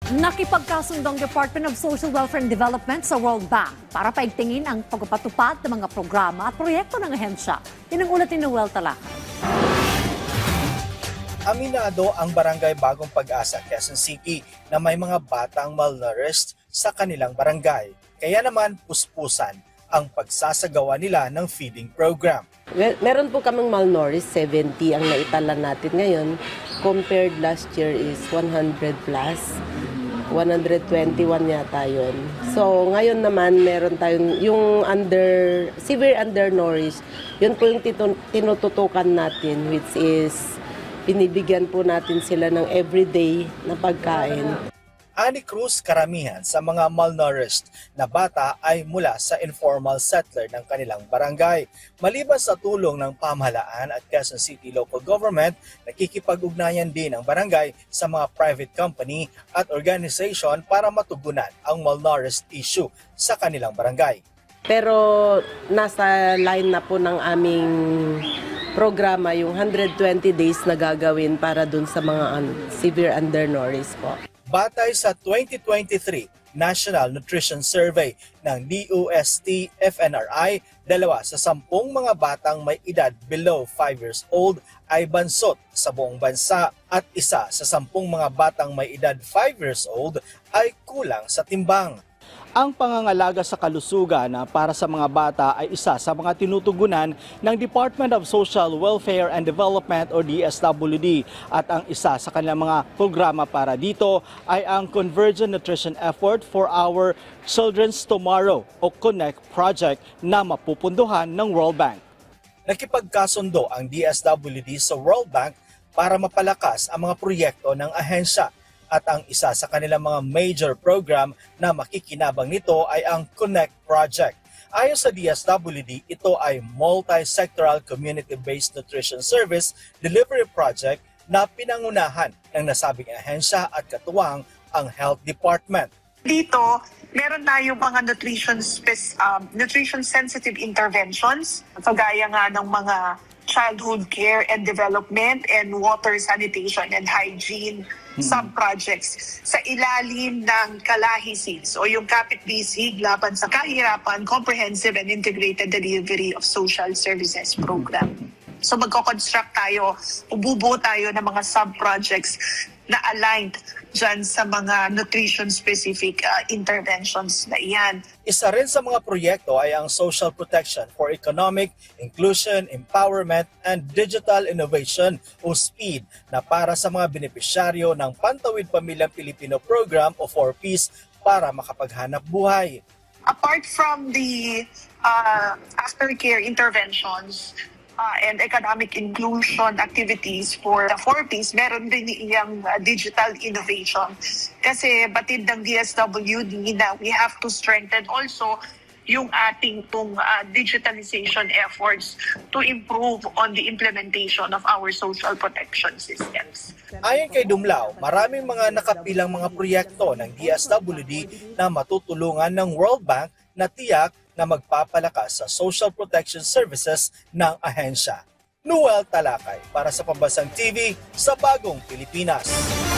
Nakipagkasundong Department of Social Welfare and Development sa World Bank para paigtingin ang pagpapatupad ng mga programa at proyekto ng ahensya. Yan ang ulat ni Noel Talakay. Aminado ang Barangay Bagong Pag-asa, Quezon City na may mga batang malnourished sa kanilang barangay. Kaya naman puspusan ang pagsasagawa nila ng feeding program. Meron po kaming malnourished, 70 ang naitala natin ngayon. Compared last year is 100 plus. 121 yata yun. So ngayon naman meron tayong yung severe undernourished. Yun po yung tinututukan natin, which is binibigyan po natin sila ng everyday na pagkain. Ani Cruz, karamihan sa mga malnourished na bata ay mula sa informal settler ng kanilang barangay. Maliban sa tulong ng pamahalaan at Quezon City Local Government, nakikipag-ugnayan din ang barangay sa mga private company at organization para matugunan ang malnourished issue sa kanilang barangay. Pero nasa line na po ng aming programa yung 120 days na gagawin para dun sa mga severe undernourished po. Batay sa 2023 National Nutrition Survey ng DOST-FNRI, 2 sa 10 mga batang may edad below 5 years old ay bansot sa buong bansa at 1 sa 10 mga batang may edad 5 years old ay kulang sa timbang. Ang pangangalaga sa kalusugan para sa mga bata ay isa sa mga tinutugunan ng Department of Social Welfare and Development o DSWD at ang isa sa kanilang mga programa para dito ay ang Convergent Nutrition Effort for Our Children's Tomorrow o CONNECT project na mapupunduhan ng World Bank. Nakipagkasundo ang DSWD sa World Bank para mapalakas ang mga proyekto ng ahensya. At ang isa sa kanilang mga major program na makikinabang nito ay ang CONNECT project. Ayon sa DSWD, ito ay multi-sectoral community-based nutrition service delivery project na pinangunahan ng nasabing ahensya at katuwang ang Health Department. Dito, meron tayong mga nutrition-sensitive interventions, kagaya nga ng mga childhood care and development and water sanitation and hygiene sub-projects sa ilalim ng KALAHI-SIDS o yung Kapit Bisig Laban sa Kahirapan Comprehensive and Integrated Delivery of Social Services Program. So magko-construct tayo, ububuo tayo ng mga sub-projects na aligned dyan sa mga nutrition-specific interventions na iyan. Isa rin sa mga proyekto ay ang Social Protection for Economic Inclusion, Empowerment, and Digital Innovation o SPEED na para sa mga benepisyaryo ng Pantawid Pamilyang Pilipino Program o 4Ps para makapaghanap buhay. Apart from the aftercare interventions, and economic inclusion activities for the 4Ps, meron din iyang digital innovation. Kasi batid ng DSWD na we have to strengthen also yung ating digitalization efforts to improve on the implementation of our social protection systems. Ayon kay Dumlao, maraming mga nakapilang mga proyekto ng DSWD na matutulungan ng World Bank na tiyak na magpapalakas sa social protection services ng ahensya. Noel Talakay para sa Pambansang TV sa Bagong Pilipinas.